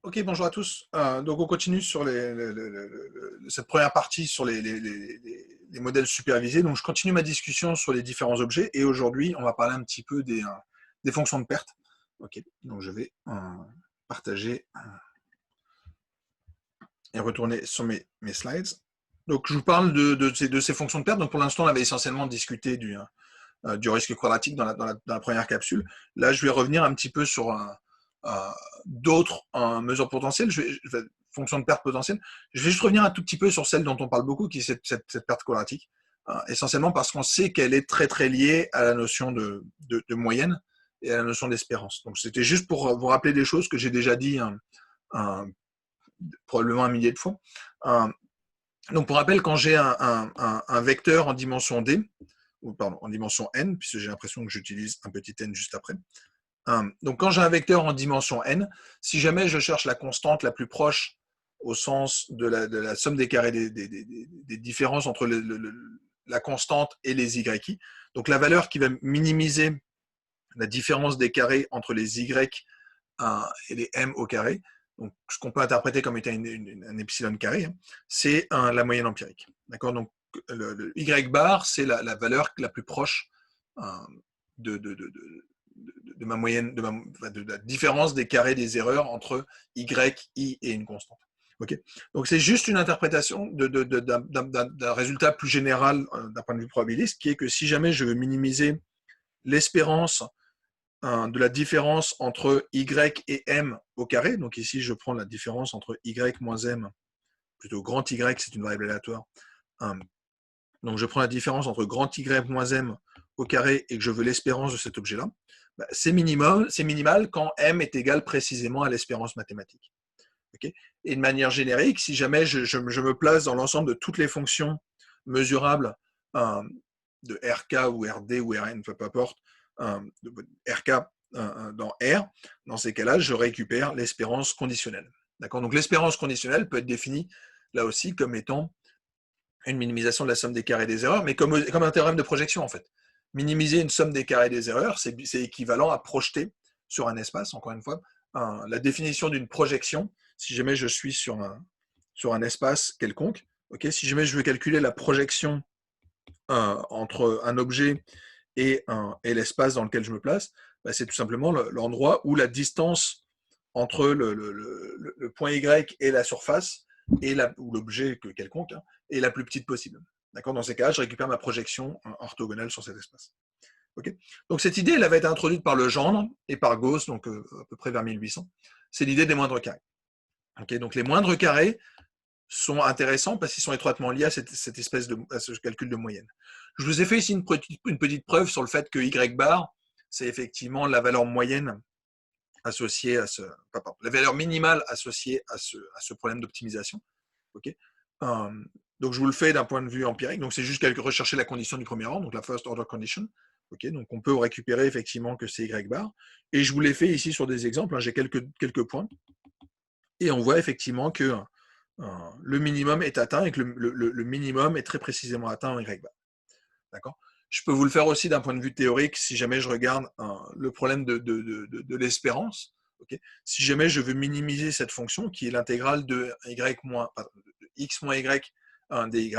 Ok, bonjour à tous. Donc on continue sur cette première partie sur les modèles supervisés. Donc je continue ma discussion sur les différents objets et aujourd'hui on va parler un petit peu des fonctions de perte. Ok, donc je vais partager et retourner sur mes slides. Donc je vous parle de ces fonctions de perte. Donc pour l'instant on avait essentiellement discuté du risque quadratique dans la première capsule. Là je vais revenir un petit peu sur d'autres mesures potentielles, fonction de perte potentielle. Je vais juste revenir un tout petit peu sur celle dont on parle beaucoup, qui est cette perte quadratique, essentiellement parce qu'on sait qu'elle est très très liée à la notion de moyenne et à la notion d'espérance. Donc c'était juste pour vous rappeler des choses que j'ai déjà dit probablement un millier de fois. Donc pour rappel, quand j'ai un vecteur en dimension d, ou pardon, en dimension n, puisque j'ai l'impression que j'utilise un petit n juste après, donc quand j'ai un vecteur en dimension n, si jamais je cherche la constante la plus proche au sens de la somme des carrés des différences entre la constante et les y, donc la valeur qui va minimiser la différence des carrés entre les y et les m au carré, donc ce qu'on peut interpréter comme étant un epsilon carré, c'est la moyenne empirique. D'accord. Donc le y bar, c'est la valeur la plus proche de ma moyenne, de la différence des carrés des erreurs entre y, i et une constante. Okay. Donc c'est juste une interprétation d'un résultat plus général d'un point de vue probabiliste, qui est que si jamais je veux minimiser l'espérance de la différence entre y et m au carré, donc ici je prends la différence entre y moins m, plutôt grand y, c'est une variable aléatoire, donc je prends la différence entre grand y moins m au carré et que je veux l'espérance de cet objet-là, bah, c'est minimal quand m est égal précisément à l'espérance mathématique. Okay. Et de manière générique, si jamais je me place dans l'ensemble de toutes les fonctions mesurables de RK ou RD ou RN, peu importe, RK dans R, dans ces cas-là, je récupère l'espérance conditionnelle. D'accord. Donc l'espérance conditionnelle peut être définie là aussi comme étant une minimisation de la somme des carrés des erreurs, mais comme un théorème de projection en fait. Minimiser une somme des carrés des erreurs, c'est équivalent à projeter sur un espace, encore une fois, la définition d'une projection, si jamais je suis sur un espace quelconque, okay, si jamais je veux calculer la projection entre un objet et l'espace dans lequel je me place, bah, c'est tout simplement l'endroit où la distance entre le point Y et la surface, ou l'objet quelconque, est la plus petite possible. Dans ces cas, je récupère ma projection orthogonale sur cet espace. Okay. Donc cette idée, elle avait été introduite par Legendre et par Gauss, donc à peu près vers 1800. C'est l'idée des moindres carrés. Okay. Donc les moindres carrés sont intéressants parce qu'ils sont étroitement liés à cette espèce à ce calcul de moyenne. Je vous ai fait ici une petite preuve sur le fait que Y bar, c'est effectivement la valeur moyenne associée à la valeur minimale associée à ce problème d'optimisation. Okay. Donc je vous le fais d'un point de vue empirique. Donc c'est juste rechercher la condition du premier ordre, donc la first order condition. Okay. Donc on peut récupérer effectivement que c'est Y bar. Et je vous l'ai fait ici sur des exemples. J'ai quelques points. Et on voit effectivement que le minimum est atteint et que le minimum est très précisément atteint en Y bar. D'accord. Je peux vous le faire aussi d'un point de vue théorique si jamais je regarde le problème de l'espérance. Okay. Si jamais je veux minimiser cette fonction qui est l'intégrale de x moins y dy,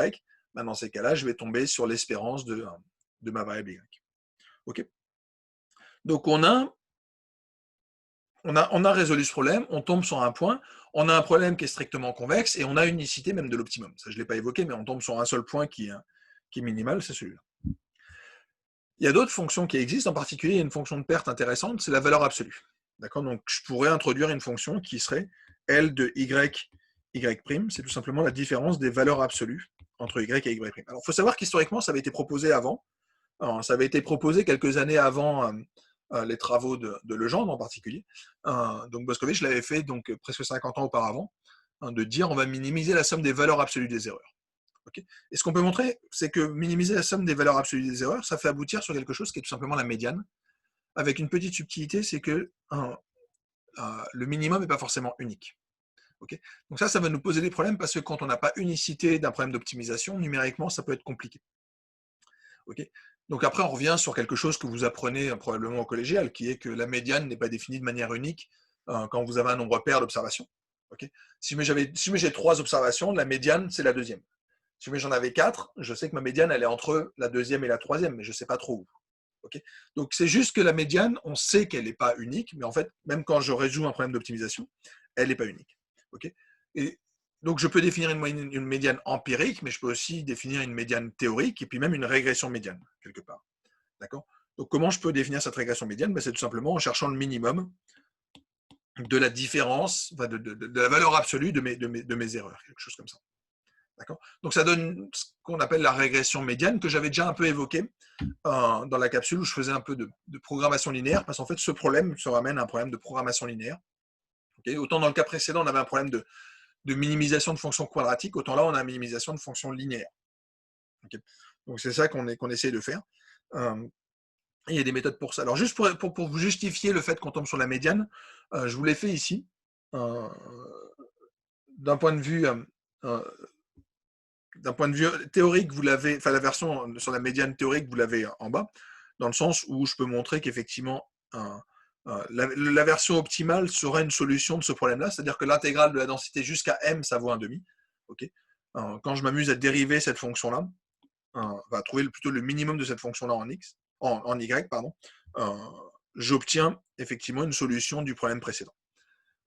ben dans ces cas-là, je vais tomber sur l'espérance de ma variable y. Okay. Donc on a résolu ce problème, on tombe sur un point, on a un problème qui est strictement convexe et on a une unicité même de l'optimum. Ça, je ne l'ai pas évoqué, mais on tombe sur un seul point qui est minimal, c'est celui-là. Il y a d'autres fonctions qui existent, en particulier une fonction de perte intéressante, c'est la valeur absolue. D'accord. Donc je pourrais introduire une fonction qui serait L de y, c'est tout simplement la différence des valeurs absolues entre y et y'. Alors il faut savoir qu'historiquement, ça avait été proposé avant. Alors, ça avait été proposé quelques années avant les travaux de Legendre en particulier. Donc Boscovich l'avait fait donc presque 50 ans auparavant, de dire on va minimiser la somme des valeurs absolues des erreurs. Okay. Et ce qu'on peut montrer, c'est que minimiser la somme des valeurs absolues des erreurs, ça fait aboutir sur quelque chose qui est tout simplement la médiane, avec une petite subtilité, c'est que le minimum n'est pas forcément unique. Okay. Donc ça va nous poser des problèmes parce que quand on n'a pas unicité d'un problème d'optimisation, numériquement, ça peut être compliqué. Okay. Donc après, on revient sur quelque chose que vous apprenez probablement au collégial, qui est que la médiane n'est pas définie de manière unique quand vous avez un nombre pair d'observations. Okay, si j'ai 3 observations, la médiane, c'est la deuxième. Si j'en avais 4, je sais que ma médiane, elle est entre la deuxième et la troisième, mais je ne sais pas trop où. Okay, donc, c'est juste que la médiane, on sait qu'elle n'est pas unique, mais en fait, même quand je résout un problème d'optimisation, elle n'est pas unique. Okay, et donc, je peux définir une médiane empirique, mais je peux aussi définir une médiane théorique et puis même une régression médiane, quelque part. D'accord ? Donc, comment je peux définir cette régression médiane ? Ben, c'est tout simplement en cherchant le minimum de la différence, de la valeur absolue de mes erreurs, quelque chose comme ça. D'accord ? Donc, ça donne ce qu'on appelle la régression médiane, que j'avais déjà un peu évoqué dans la capsule où je faisais un peu de programmation linéaire, parce qu'en fait, ce problème se ramène à un problème de programmation linéaire. Okay ? Autant dans le cas précédent, on avait un problème de minimisation de fonctions quadratiques, autant là, on a une minimisation de fonctions linéaires. Okay ? Donc, c'est ça qu'on essaie de faire. Il y a des méthodes pour ça. Alors, juste pour vous justifier le fait qu'on tombe sur la médiane, je vous l'ai fait ici. D'un point de vue théorique, vous l'avez, enfin la version sur la médiane théorique, vous l'avez en bas, dans le sens où je peux montrer qu'effectivement, la version optimale sera une solution de ce problème-là, c'est-à-dire que l'intégrale de la densité jusqu'à m, ça vaut 1,5. Okay, quand je m'amuse à dériver cette fonction-là, va trouver plutôt le minimum de cette fonction-là en x, en y, pardon, j'obtiens effectivement une solution du problème précédent.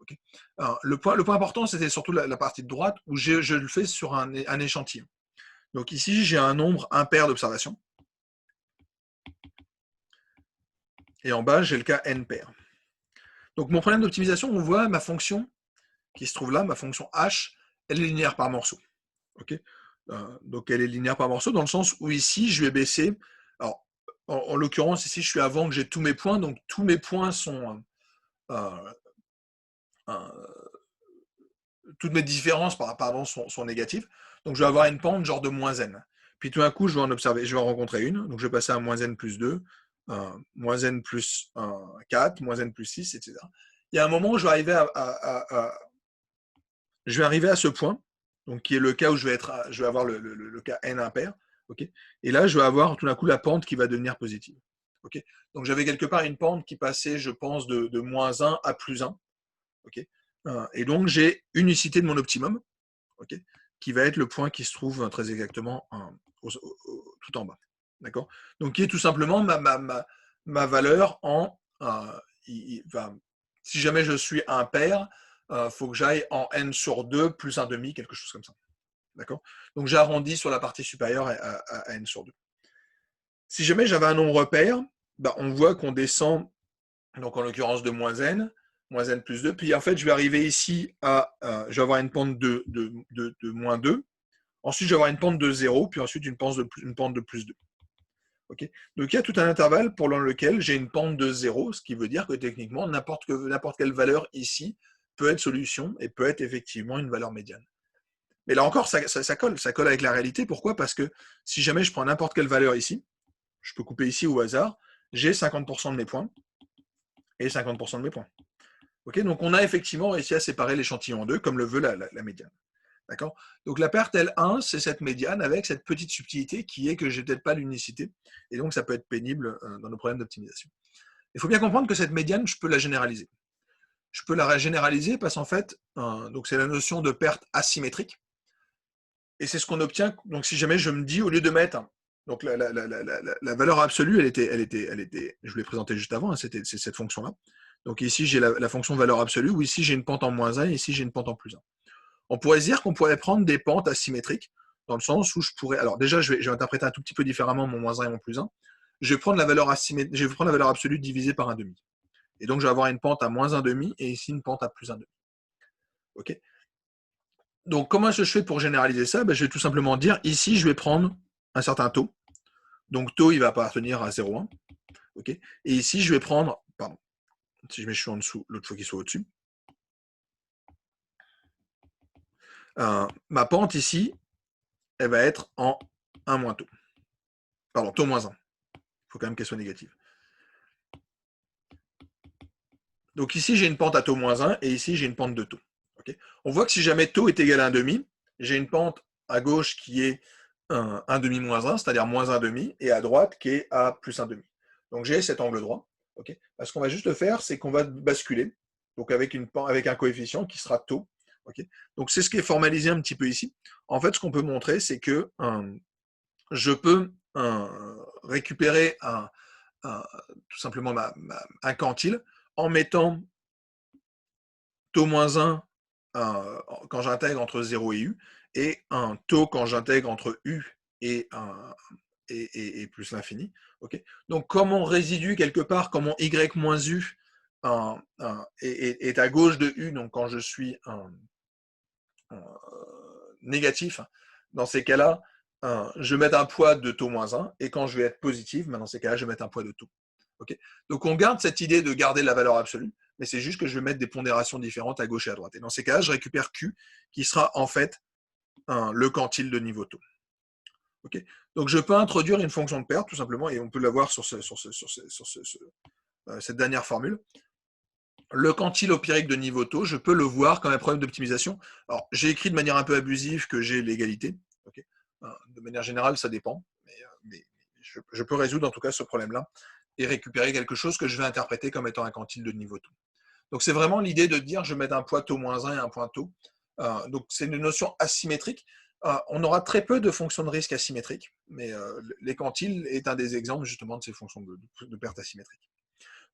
Okay. Alors, le point important, c'était surtout la partie de droite où je le fais sur un échantillon. Donc ici, j'ai un nombre impair d'observations. Et en bas, j'ai le cas n pair. Donc mon problème d'optimisation, on voit ma fonction qui se trouve là, ma fonction h, elle est linéaire par morceau. Okay, donc elle est linéaire par morceau dans le sens où ici, je vais baisser. Alors, en l'occurrence, ici, je suis avant que j'ai tous mes points, donc tous mes points sont toutes mes différences sont négatives. Donc je vais avoir une pente genre de moins n. Puis tout d'un coup, je vais en rencontrer une. Donc je vais passer à moins n plus 2, moins n plus 4, moins n plus 6, etc. Il y a un moment où je vais arriver à ce point, donc qui est le cas où je vais avoir le cas n impair. Okay, et là, je vais avoir tout d'un coup la pente qui va devenir positive. Okay, donc j'avais quelque part une pente qui passait, je pense, de moins 1 à plus 1. Okay, et donc, j'ai unicité de mon optimum, okay, qui va être le point qui se trouve très exactement tout en bas. D'accord ? Donc, qui est tout simplement ma valeur en. Si jamais je suis impair, il faut que j'aille en n sur 2 plus 1,5, quelque chose comme ça. D'accord ? Donc, j'arrondis sur la partie supérieure à n sur 2. Si jamais j'avais un nombre pair, bah, on voit qu'on descend, donc en l'occurrence de moins n plus 2, puis en fait je vais arriver ici je vais avoir une pente de moins 2, ensuite je vais avoir une pente de 0, puis ensuite une pente de plus 2. Okay, donc il y a tout un intervalle pour lequel j'ai une pente de 0, ce qui veut dire que techniquement n'importe quelle valeur ici peut être solution et peut être effectivement une valeur médiane. Mais là encore, ça colle avec la réalité. Pourquoi ? Parce que si jamais je prends n'importe quelle valeur ici, je peux couper ici au hasard, j'ai 50% de mes points et 50% de mes points. Okay, donc on a effectivement réussi à séparer l'échantillon en deux, comme le veut la médiane. D'accord ? Donc la perte L1, c'est cette médiane avec cette petite subtilité qui est que je n'ai peut-être pas l'unicité, et donc ça peut être pénible dans nos problèmes d'optimisation. Il faut bien comprendre que cette médiane, je peux la généraliser. Je peux la généraliser parce qu'en fait, donc c'est la notion de perte asymétrique, et c'est ce qu'on obtient. Donc si jamais je me dis, au lieu de mettre donc la valeur absolue, elle était, je vous l'ai présenté juste avant, c'est cette fonction-là. Donc ici, j'ai la fonction valeur absolue, où ici, j'ai une pente en moins 1, et ici, j'ai une pente en plus 1. On pourrait se dire qu'on pourrait prendre des pentes asymétriques, dans le sens où je pourrais... Alors déjà, je vais interpréter un tout petit peu différemment mon moins 1 et mon plus 1. Je vais prendre la valeur absolue divisée par 1,5. Et donc, je vais avoir une pente à moins 1,5 et ici, une pente à plus 1,5. OK ? Donc, comment est-ce que je fais pour généraliser ça ? Je vais tout simplement dire, ici, je vais prendre un certain taux. Donc, taux, il va appartenir à 0,1. Okay ? Et ici, je vais prendre... Pardon. Si je suis en dessous, l'autre fois qu'il soit au-dessus. Ma pente ici, elle va être en 1 moins taux. Pardon, taux moins 1. Il faut quand même qu'elle soit négative. Donc ici, j'ai une pente à taux moins 1 et ici, j'ai une pente de taux. Okay ? On voit que si jamais taux est égal à 1,5, j'ai une pente à gauche qui est 1,5 moins 1, c'est-à-dire moins 1,5, et à droite qui est à plus 1,5. Donc j'ai cet angle droit. Okay ? Ce qu'on va juste faire, c'est qu'on va basculer. donc avec un coefficient qui sera taux. Okay, donc c'est ce qui est formalisé un petit peu ici. En fait, ce qu'on peut montrer, c'est que je peux récupérer tout simplement un quantile en mettant taux moins 1 quand j'intègre entre 0 et U, et un taux quand j'intègre entre U et plus l'infini. Okay, donc comme mon résidu quelque part, comme mon Y moins U est à gauche de U, donc quand je suis négatif, dans ces cas-là, je vais mettre un poids de taux moins 1, et quand je vais être positif, dans ces cas-là, je vais mettre un poids de taux. Okay, donc on garde cette idée de garder la valeur absolue, mais c'est juste que je vais mettre des pondérations différentes à gauche et à droite. Et dans ces cas-là, je récupère Q, qui sera en fait le quantile de niveau taux. Okay, donc je peux introduire une fonction de perte, tout simplement, et on peut la voir sur cette dernière formule. Le quantile empirique de niveau taux, je peux le voir comme un problème d'optimisation. Alors, j'ai écrit de manière un peu abusive que j'ai l'égalité. Okay, de manière générale, ça dépend, mais je peux résoudre en tout cas ce problème-là et récupérer quelque chose que je vais interpréter comme étant un quantile de niveau taux. Donc, c'est vraiment l'idée de dire je vais mettre un poids taux moins 1 et un point taux. Donc, c'est une notion asymétrique. On aura très peu de fonctions de risque asymétriques, mais les quantiles est un des exemples justement de ces fonctions de perte asymétriques.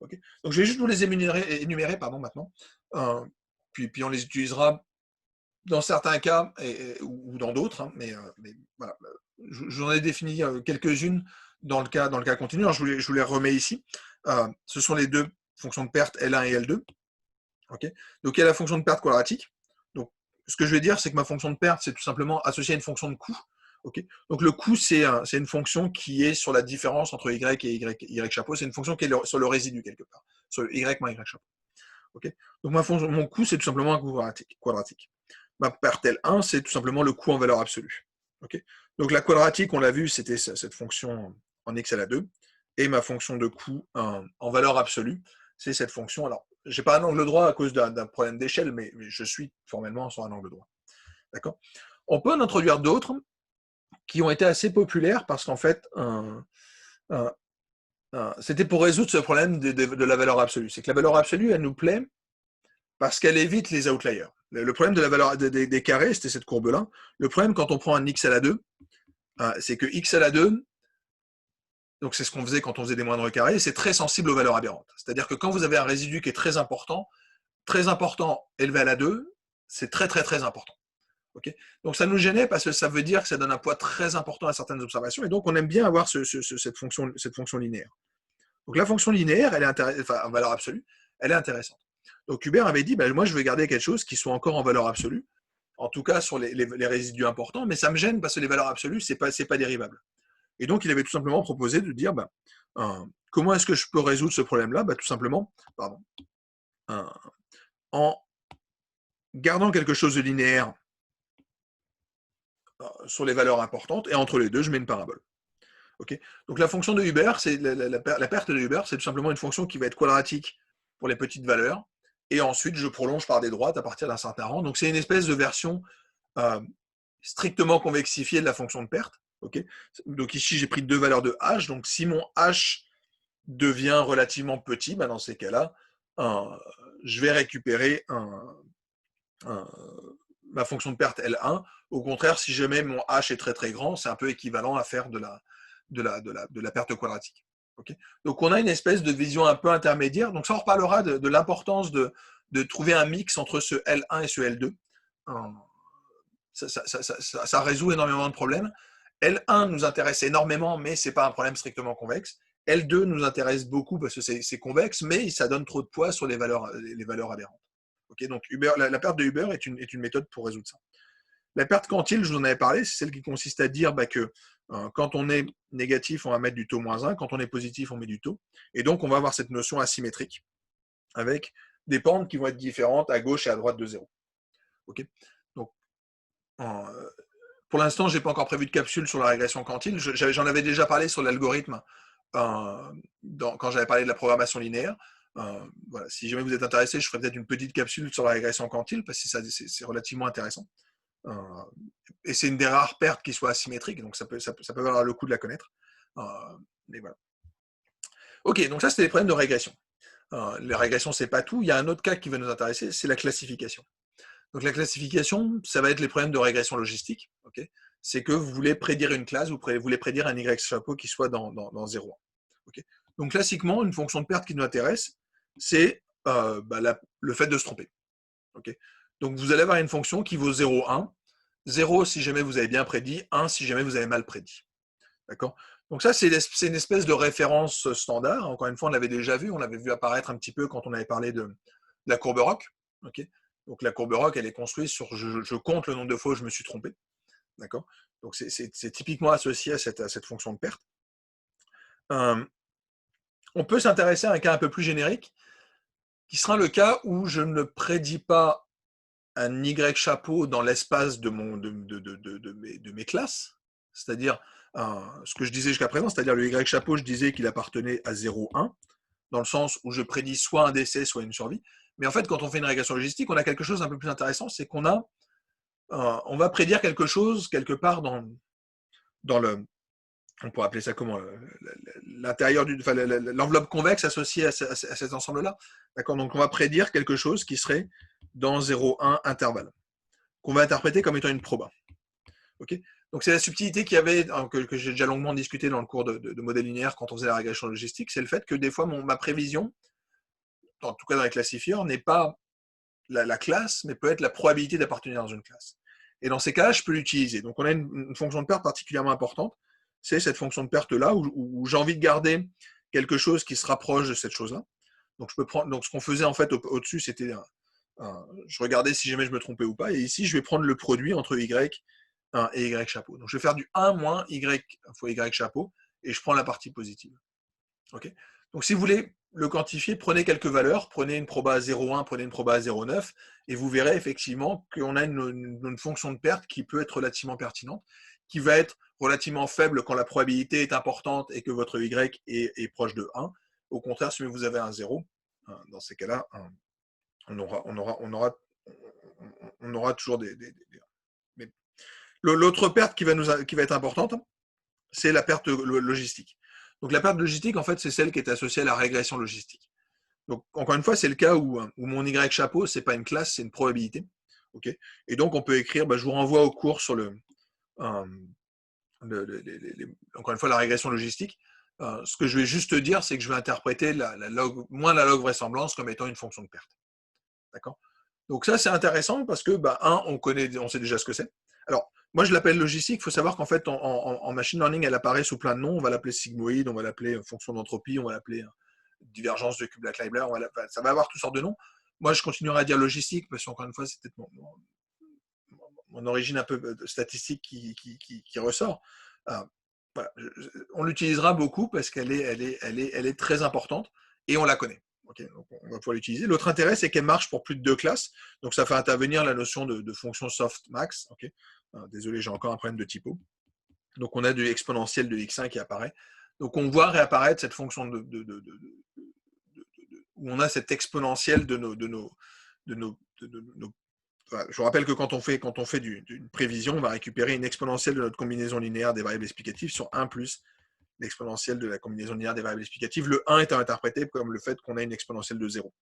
Okay, donc, je vais juste vous les énumérer maintenant. Puis on les utilisera dans certains cas ou dans d'autres, mais voilà. J'en ai défini quelques-unes dans le cas continu. Alors, je vous les remets ici. Ce sont les deux fonctions de perte L1 et L2. Okay, donc, il y a la fonction de perte quadratique. Donc, ce que je vais dire, c'est que ma fonction de perte, c'est tout simplement associée à une fonction de coût. Okay, donc, le coût, c'est une fonction qui est sur la différence entre Y et Y chapeau. C'est une fonction qui est sur le résidu quelque part, sur le Y moins Y chapeau. Okay, donc, mon coût, c'est tout simplement un coût quadratique. Ma perte L1, c'est tout simplement le coût en valeur absolue. Okay, donc, la quadratique, on l'a vu, c'était cette fonction en x à la 2. Et ma fonction de coût en valeur absolue, c'est cette fonction. Alors, je n'ai pas un angle droit à cause d'un problème d'échelle, mais je suis formellement sur un angle droit. D'accord ? On peut en introduire d'autres qui ont été assez populaires parce qu'en fait, c'était pour résoudre ce problème de la valeur absolue. C'est que la valeur absolue, elle nous plaît parce qu'elle évite les outliers. Le problème de la valeur des carrés, c'était cette courbe-là. Le problème quand on prend un x à la 2, c'est que x à la 2, donc c'est ce qu'on faisait quand on faisait des moindres carrés, c'est très sensible aux valeurs aberrantes. C'est-à-dire que quand vous avez un résidu qui est très important élevé à la 2, c'est très très très important. Okay, donc ça nous gênait parce que ça veut dire que ça donne un poids très important à certaines observations, et donc on aime bien avoir cette fonction linéaire. Donc la fonction linéaire, elle est en valeur absolue, elle est intéressante. Donc Hubert avait dit, moi je vais garder quelque chose qui soit encore en valeur absolue, en tout cas sur les résidus importants, mais ça me gêne parce que les valeurs absolues, c'est pas dérivable. Et donc il avait tout simplement proposé de dire, comment est-ce que je peux résoudre ce problème-là ? Tout simplement, en gardant quelque chose de linéaire sur les valeurs importantes, et entre les deux, je mets une parabole. Okay, donc la fonction de Hubert, c'est la perte de Hubert, c'est tout simplement une fonction qui va être quadratique pour les petites valeurs, et ensuite je prolonge par des droites à partir d'un certain rang. Donc c'est une espèce de version strictement convexifiée de la fonction de perte. Okay, donc ici j'ai pris deux valeurs de h, donc si mon h devient relativement petit, dans ces cas-là, je vais récupérer ma fonction de perte L1. Au contraire, si jamais mon h est très très grand, c'est un peu équivalent à faire de la perte quadratique. Okay, donc on a une espèce de vision un peu intermédiaire. Donc ça, on reparlera de l'importance de trouver un mix entre ce L1 et ce L2. Ça résout énormément de problèmes. L1 nous intéresse énormément, mais ce n'est pas un problème strictement convexe. L2 nous intéresse beaucoup parce que c'est convexe, mais ça donne trop de poids sur les valeurs aberrantes. Okay, donc la perte de Hubert est une méthode pour résoudre ça. La perte quantile, je vous en avais parlé, c'est celle qui consiste à dire que quand on est négatif, on va mettre du taux moins 1, quand on est positif, on met du taux. Et donc, on va avoir cette notion asymétrique avec des pentes qui vont être différentes à gauche et à droite de 0. Okay, donc, pour l'instant, je n'ai pas encore prévu de capsule sur la régression quantile. J'en avais déjà parlé sur l'algorithme quand j'avais parlé de la programmation linéaire. Voilà, si jamais vous êtes intéressé, je ferai peut-être une petite capsule sur la régression quantile parce que c'est relativement intéressant. Et c'est une des rares pertes qui soit asymétrique, donc ça peut valoir le coup de la connaître. Mais voilà. Ok, donc ça, c'était les problèmes de régression. Les régressions, c'est pas tout. Il y a un autre cas qui va nous intéresser, c'est la classification. Donc la classification, ça va être les problèmes de régression logistique. Okay, c'est que vous voulez prédire une classe, vous voulez prédire un Y chapeau qui soit dans 0,1. Okay, donc classiquement, une fonction de perte qui nous intéresse, c'est le fait de se tromper. Okay, donc vous allez avoir une fonction qui vaut 0,1. 0 si jamais vous avez bien prédit, 1 si jamais vous avez mal prédit. D'accord. Donc ça, c'est une espèce de référence standard. Encore une fois, on l'avait déjà vu, on l'avait vu apparaître un petit peu quand on avait parlé de la courbe ROC. Okay, donc la courbe ROC, elle est construite sur je compte le nombre de fois où je me suis trompé. D'accord. Donc c'est typiquement associé à cette fonction de perte. On peut s'intéresser à un cas un peu plus générique, qui sera le cas où je ne prédis pas un Y chapeau dans l'espace de mes classes, c'est-à-dire ce que je disais jusqu'à présent, c'est-à-dire le Y chapeau, je disais qu'il appartenait à 0,1, dans le sens où je prédis soit un décès, soit une survie. Mais en fait, quand on fait une régression logistique, on a quelque chose d'un peu plus intéressant, c'est qu'on on va prédire quelque chose quelque part dans le, on pourrait appeler ça comment, l'intérieur l'enveloppe convexe associée à cet ensemble-là. D'accord. Donc on va prédire quelque chose qui serait dans 0,1 intervalle, qu'on va interpréter comme étant une proba. Okay, donc c'est la subtilité qu'il y avait, que j'ai déjà longuement discuté dans le cours de modèle linéaire quand on faisait la régression logistique, c'est le fait que des fois ma prévision, en tout cas dans les classifieurs, n'est pas la classe, mais peut être la probabilité d'appartenir dans une classe. Et dans ces cas-là, je peux l'utiliser. Donc on a une fonction de perte particulièrement importante, c'est cette fonction de perte-là, où j'ai envie de garder quelque chose qui se rapproche de cette chose-là. Donc je peux prendre, donc ce qu'on faisait en fait au-dessus, c'était je regardais si jamais je me trompais ou pas, et ici je vais prendre le produit entre Y et Y chapeau. Donc je vais faire du 1 moins Y fois Y chapeau, et je prends la partie positive. Okay, donc si vous voulez le quantifier, prenez quelques valeurs, prenez une proba à 0,1, prenez une proba à 0,9, et vous verrez effectivement qu'on a une fonction de perte qui peut être relativement pertinente, qui va être relativement faible quand la probabilité est importante et que votre Y est proche de 1. Au contraire, si vous avez un 0, dans ces cas-là, on aura toujours des mais l'autre perte qui va être importante, c'est la perte logistique. Donc la perte logistique, en fait, c'est celle qui est associée à la régression logistique. Donc encore une fois, c'est le cas où mon Y chapeau, c'est pas une classe, c'est une probabilité. Okay, et donc on peut écrire, je vous renvoie au cours sur encore une fois la régression logistique. Ce que je vais juste dire, c'est que je vais interpréter moins la log vraisemblance comme étant une fonction de perte. D'accord. Donc ça, c'est intéressant parce que, on sait déjà ce que c'est. Alors, moi, je l'appelle logistique. Il faut savoir qu'en fait, en machine learning, elle apparaît sous plein de noms. On va l'appeler sigmoïde, on va l'appeler fonction d'entropie, on va l'appeler divergence de Kubla-Leibler. Ça va avoir toutes sortes de noms. Moi, je continuerai à dire logistique parce qu'encore une fois, c'est peut-être mon origine un peu statistique qui ressort. Voilà. On l'utilisera beaucoup parce qu'elle est très importante et on la connaît. Okay, donc on va pouvoir l'utiliser. L'autre intérêt, c'est qu'elle marche pour plus de 2 classes. Donc ça fait intervenir la notion de fonction softmax. Okay, désolé, j'ai encore un problème de typo. Donc on a du exponentiel de x1 qui apparaît. Donc on voit réapparaître cette fonction où on a cette exponentielle de nos je vous rappelle que quand on fait une prévision, on va récupérer une exponentielle de notre combinaison linéaire des variables explicatives sur 1 plus l'exponentielle de la combinaison linéaire des variables explicatives, le 1 étant interprété comme le fait qu'on a une exponentielle de 0.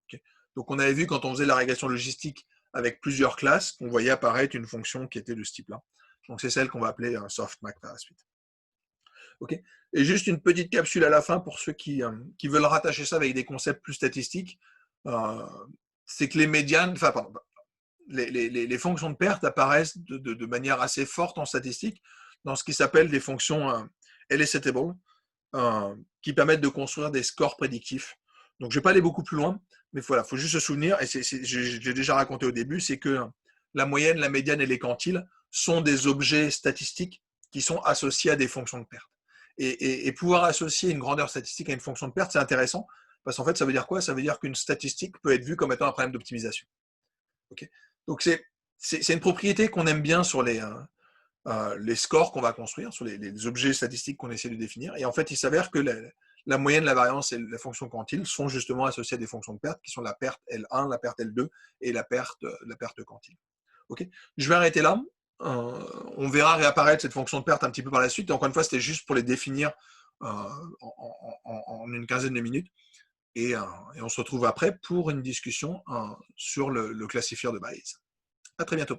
Okay, donc on avait vu quand on faisait la régression logistique avec plusieurs classes, qu'on voyait apparaître une fonction qui était de ce type-là. Donc c'est celle qu'on va appeler un softmax par la suite. Okay, et juste une petite capsule à la fin pour ceux qui veulent rattacher ça avec des concepts plus statistiques. C'est que les médianes, les fonctions de perte apparaissent de manière assez forte en statistique dans ce qui s'appelle des fonctions elicitable, qui permettent de construire des scores prédictifs. Donc je ne vais pas aller beaucoup plus loin, mais voilà, il faut juste se souvenir, et j'ai déjà raconté au début, c'est que la moyenne, la médiane et les quantiles sont des objets statistiques qui sont associés à des fonctions de perte. Et pouvoir associer une grandeur statistique à une fonction de perte, c'est intéressant, parce qu'en fait, ça veut dire quoi? Ça veut dire qu'une statistique peut être vue comme étant un problème d'optimisation. Okay, donc c'est une propriété qu'on aime bien sur les scores qu'on va construire, sur les objets statistiques qu'on essaie de définir. Et en fait, il s'avère que la moyenne, la variance et la fonction quantile sont justement associées à des fonctions de perte qui sont la perte L1, la perte L2 et la perte quantile. Okay, je vais arrêter là. On verra réapparaître cette fonction de perte un petit peu par la suite. Et encore une fois, c'était juste pour les définir en une quinzaine de minutes. et on se retrouve après pour une discussion sur le classifieur de Bayes. À très bientôt.